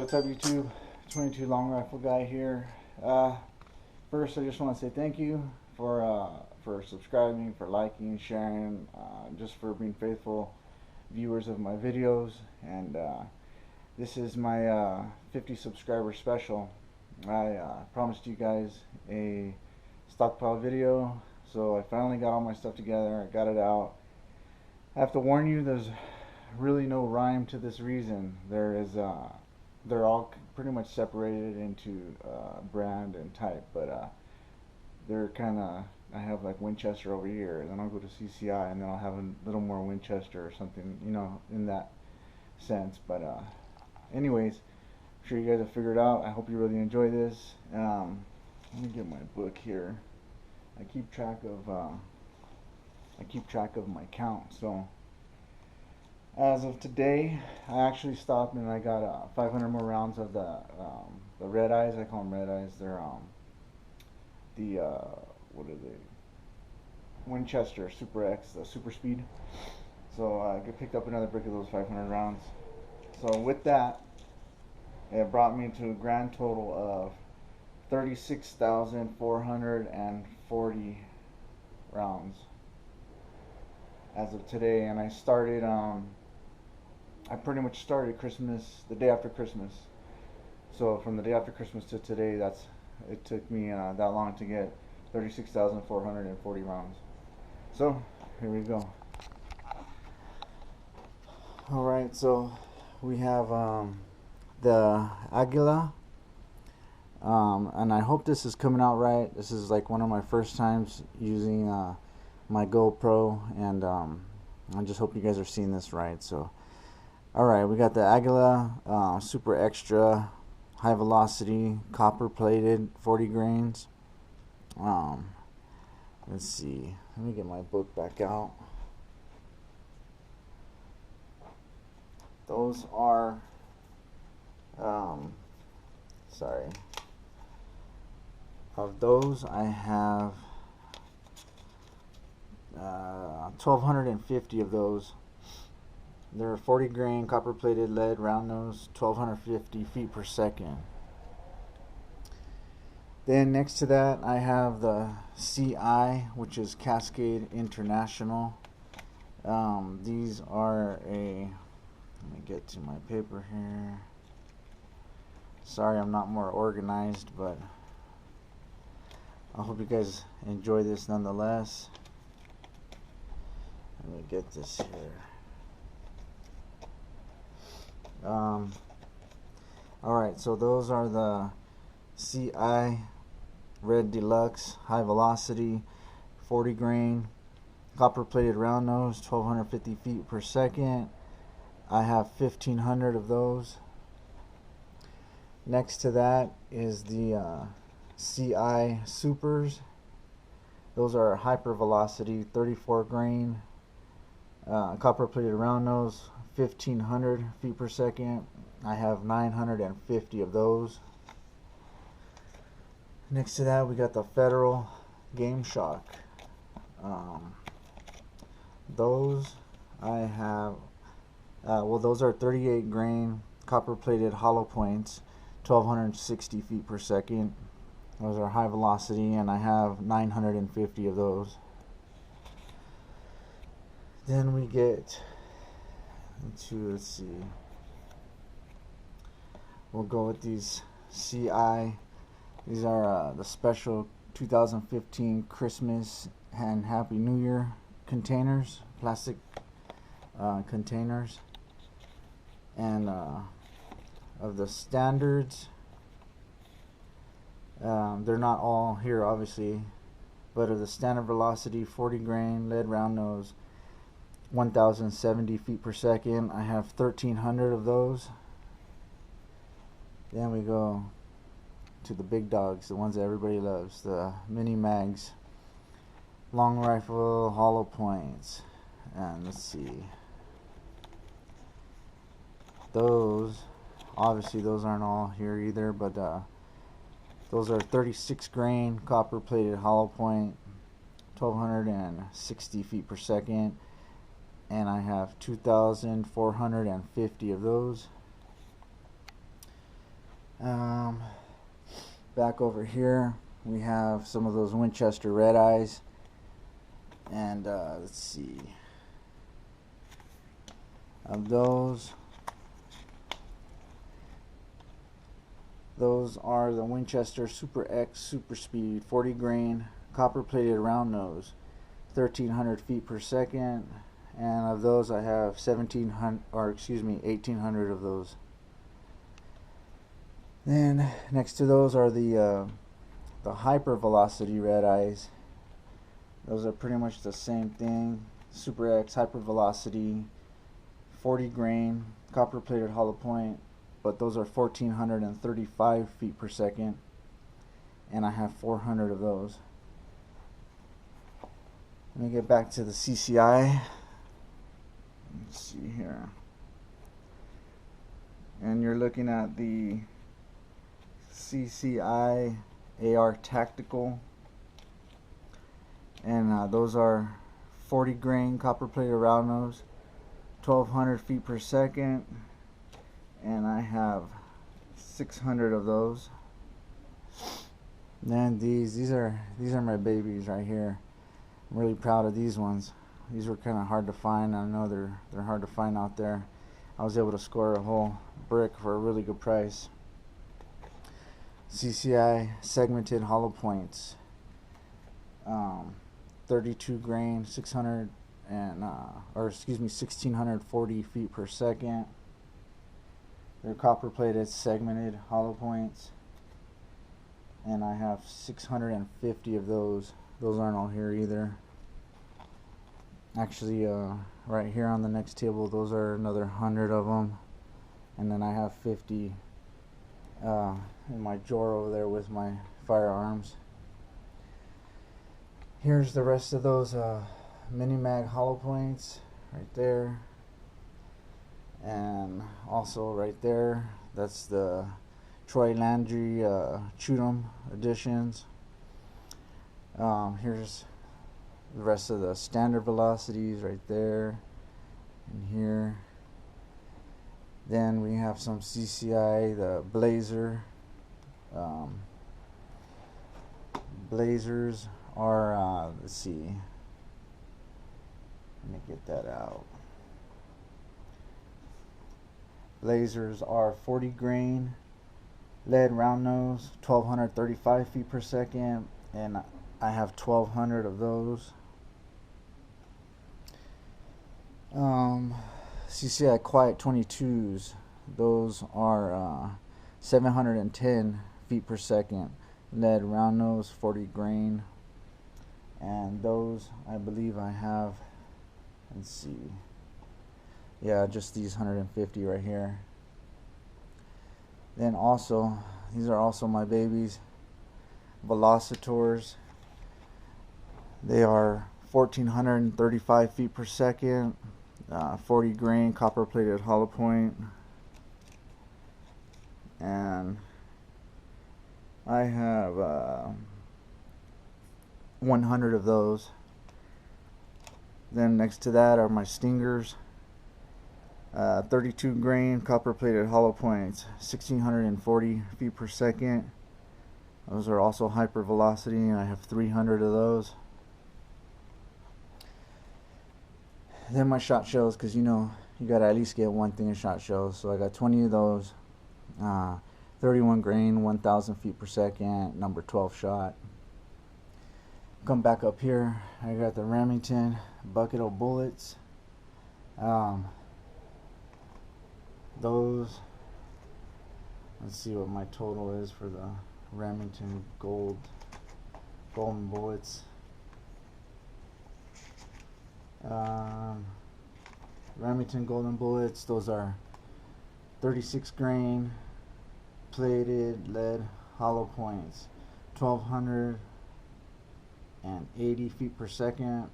what's up YouTube? 22 long rifle guy here. First, I just want to say thank you for subscribing, for liking, sharing, just for being faithful viewers of my videos. And this is my 50 subscriber special. I promised you guys a stockpile video, so I finally got all my stuff together. I got it out. I have to warn you, there's really no rhyme to this reason. They're all pretty much separated into brand and type, but they're kind of, I have like Winchester over here, and then I'll go to CCI, and then I'll have a little more Winchester or something, you know, in that sense. But anyways, I'm sure you guys have figured out. I hope you really enjoy this. Let me get my book here. I keep track of my count. So as of today, I actually stopped and I got 500 more rounds of the red eyes. I call them red eyes. They're what are they? Winchester Super X, the Super Speed. So I picked up another brick of those 500 rounds. So with that, it brought me to a grand total of 36,440 rounds as of today. And I started, I pretty much started Christmas, the day after Christmas. So from the day after Christmas to today, it took me that long to get 36,440 rounds. So here we go. Alright, so we have the Aguila, and I hope this is coming out right. This is like one of my first times using my GoPro, and I just hope you guys are seeing this right. So alright, we got the Aguila Super Extra high velocity copper plated 40 grains. Let's see, let me get my book back out. Those are sorry, of those I have 1,250 of those. They're 40 grain copper plated lead round nose, 1,250 feet per second. Then next to that I have the CI, which is Cascade International. These are let me get to my paper here. Sorry I'm not more organized, but I hope you guys enjoy this nonetheless. Let me get this here. Alright, so those are the CI Red Deluxe high velocity 40 grain copper plated round nose, 1,250 feet per second. I have 1,500 of those. Next to that is the CI Supers. Those are hyper velocity 34 grain copper plated round nose, 1,500 feet per second. I have 950 of those. Next to that we got the Federal Game Shock. Those I have well, those are 38 grain copper plated hollow points, 1,260 feet per second. Those are high velocity, and I have 950 of those. Then we get into, let's see, we'll go with these CI. These are the special 2015 Christmas and Happy New Year containers, plastic containers. And of the standards, they're not all here obviously, but of the standard velocity 40 grain lead round nose, 1,070 feet per second, I have 1,300 of those. Then we go to the big dogs, the ones that everybody loves, the mini mags, long rifle hollow points. And let's see, those obviously those aren't all here either, but those are 36 grain copper plated hollow point, 1,260 feet per second, and I have 2,450 of those. Um, Back over here, we have some of those Winchester red eyes. And let's see. Of those are the Winchester Super X Super Speed 40 grain copper plated round nose, 1300 feet per second. And of those I have 1800 of those. Then next to those are the hyper velocity red eyes. Those are pretty much the same thing. Super X hyper velocity 40 grain copper plated hollow point, but those are 1435 feet per second, and I have 400 of those. Let me get back to the CCI. Let's see here. And you're looking at the CCI AR Tactical, and those are 40 grain copper plated round nose, 1200 feet per second, and I have 600 of those. Then these are my babies right here. I'm really proud of these ones. These were kind of hard to find. I know they're hard to find out there. I was able to score a whole brick for a really good price. CCI segmented hollow points, 32 grain, 600 and 1640 feet per second. They're copper plated segmented hollow points, and I have 650 of those. Those aren't all here either. Actually, right here on the next table, those are another 100 of them, and then I have 50 in my drawer over there with my firearms. Here's the rest of those mini mag hollow points right there, and also right there, that's the Troy Landry Chudum editions. Here's the rest of the standard velocities right there and here. Then we have some CCI, the Blazer. Blazers are, let's see, let me get that out. Blazers are 40 grain lead round nose, 1235 feet per second, and I have 1200 of those. CCI Quiet 22s, those are 710 feet per second, lead round nose, 40 grain, and those I believe I have, let's see, yeah, just these 150 right here. Then also, these are also my babies, Velocitors. They are 1435 feet per second, 40 grain copper plated hollow point, and I have 100 of those. Then next to that are my Stingers, 32 grain copper plated hollow points, 1640 feet per second. Those are also hyper velocity, and I have 300 of those. Then my shot shells, because you gotta at least get one thing of shot shells. So I got 20 of those, 31 grain, 1000 feet per second, number 12 shot. Come back up here, I got the Remington bucket of bullets. Those, let's see what my total is for the Remington golden bullets. Remington golden bullets, those are 36 grain plated lead hollow points, 1280 feet per second.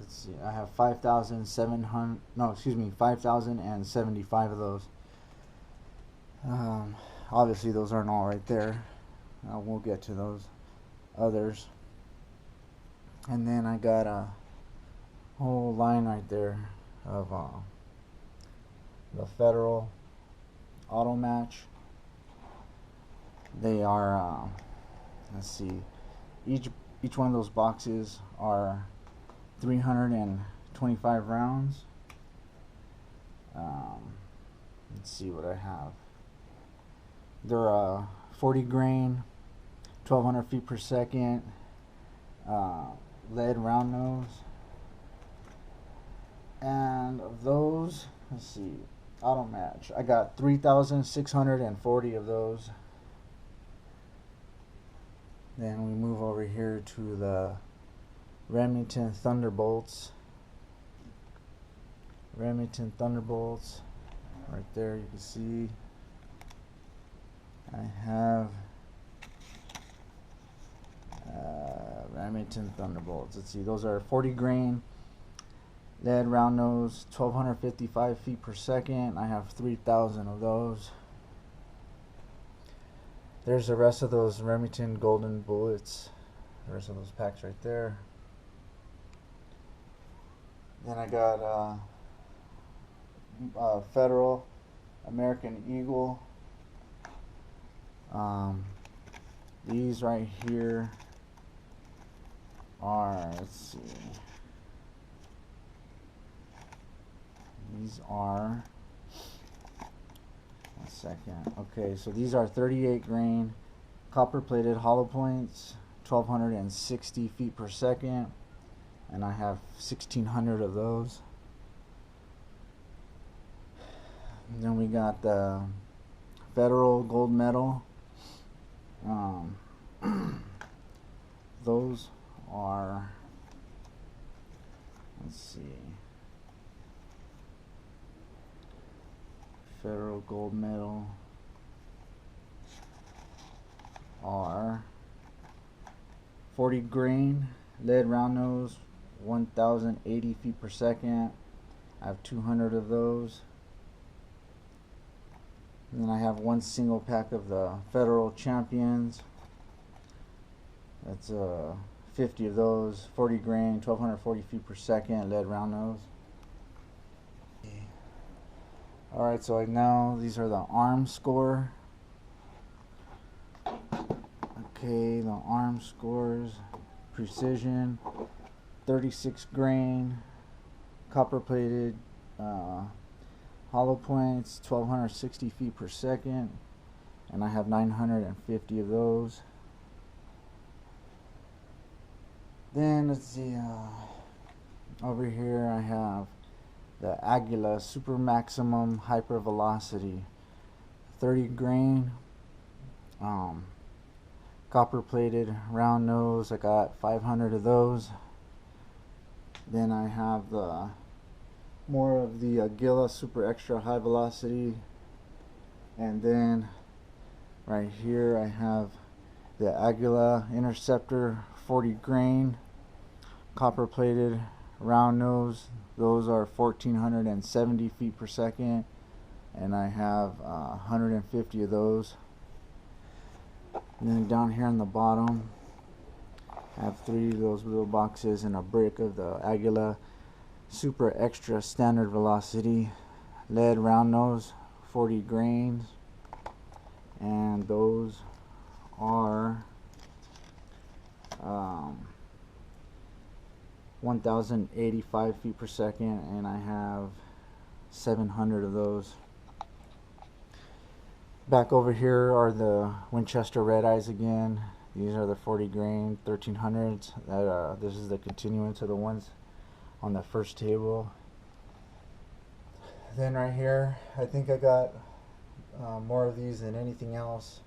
Let's see, I have 5,075 of those. Obviously those aren't all right there. We'll get to those others. And then I got a whole line right there of the Federal auto match. They are let's see, each one of those boxes are 325 rounds. Let's see what I have. They're 40 grain, 1200 feet per second, lead round nose. And of those, let's see, auto match, I got 3,640 of those. Then we move over here to the Remington Thunderbolts. Remington Thunderbolts, right there you can see. I have Remington Thunderbolts. Let's see, those are 40 grain, lead round nose, 1255 feet per second. I have 3,000 of those. There's the rest of those Remington Golden Bullets. The rest of those packs right there. Then I got Federal American Eagle. These right here are, let's see, these are, one second, okay, so these are 38 grain copper plated hollow points, 1260 feet per second, and I have 1,600 of those. And then we got the Federal Gold Medal. Those are, let's see, Federal Gold Medal are 40 grain, lead round nose, 1,080 feet per second. I have 200 of those. And then I have one single pack of the Federal Champions. That's 50 of those, 40 grain, 1,240 feet per second, lead round nose. Alright, so now these are the arm score. Okay, the arm scores, precision, 36 grain, copper plated, hollow points, 1,260 feet per second, and I have 950 of those. Then let's see, over here I have the Aguila Super Maximum Hyper Velocity, 30 grain, copper plated round nose. I got 500 of those. Then I have the more of the Aguila Super Extra High Velocity, and then right here I have the Aguila Interceptor 40 grain copper plated round nose. Those are 1,470 feet per second, and I have 150 of those. And then down here on the bottom I have 3 of those little boxes and a brick of the Aguila Super Extra Standard Velocity lead round nose, 40 grains, and those are 1,085 feet per second, and I have 700 of those. Back over here are the Winchester Red Eyes again. These are the 40 grain 1300s. This is the continuance of the ones on the first table. Then right here, I think I got more of these than anything else.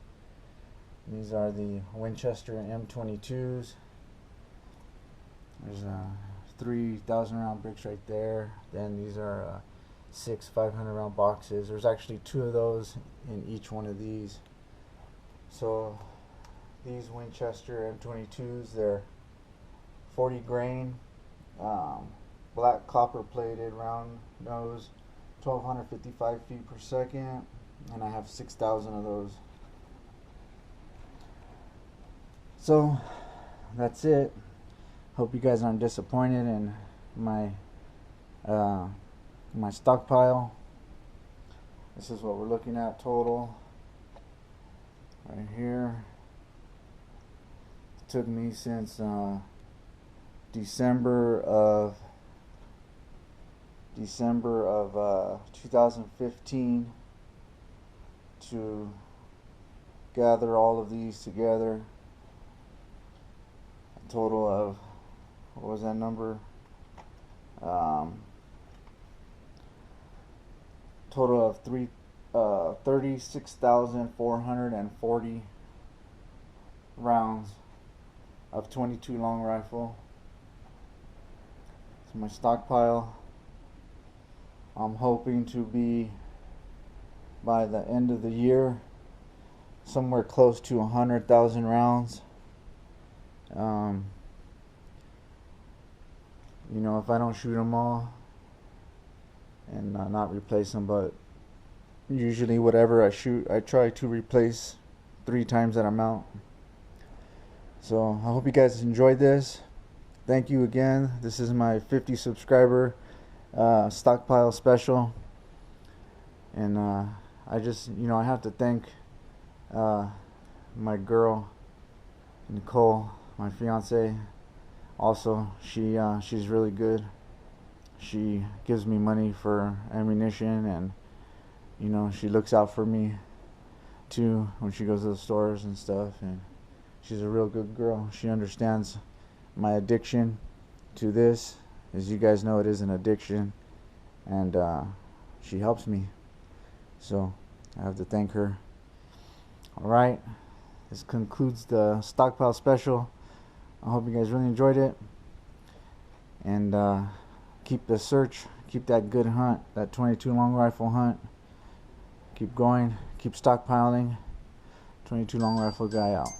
These are the Winchester M22s. There's 3,000 round bricks right there. Then these are 6 500 round boxes. There's actually 2 of those in each one of these. So these Winchester M22s, they're 40 grain, black copper plated round nose, 1,255 feet per second, and I have 6,000 of those. So that's it. Hope you guys aren't disappointed in my my stockpile. This is what we're looking at total right here. It took me since December of 2015 to gather all of these together. A total of, what was that number? Total of 36,440 rounds of 22 long rifle. So my stockpile, I'm hoping to be, by the end of the year, somewhere close to 100,000 rounds. You know, if I don't shoot them all and not replace them, but usually whatever I shoot, I try to replace 3 times that amount. So I hope you guys enjoyed this. Thank you again. This is my 50 subscriber stockpile special, and I just, you know, I have to thank my girl Nicole, my fiance. Also, she's really good. She gives me money for ammunition, and you know, she looks out for me too when she goes to the stores and stuff, and she's a real good girl. She understands my addiction to this. As you guys know, it is an addiction, and she helps me, so I have to thank her. Alright, this concludes the stockpile special. I hope you guys really enjoyed it, and keep the search, keep that good hunt, that 22 long rifle hunt. Keep going, keep stockpiling. 22 long rifle guy out.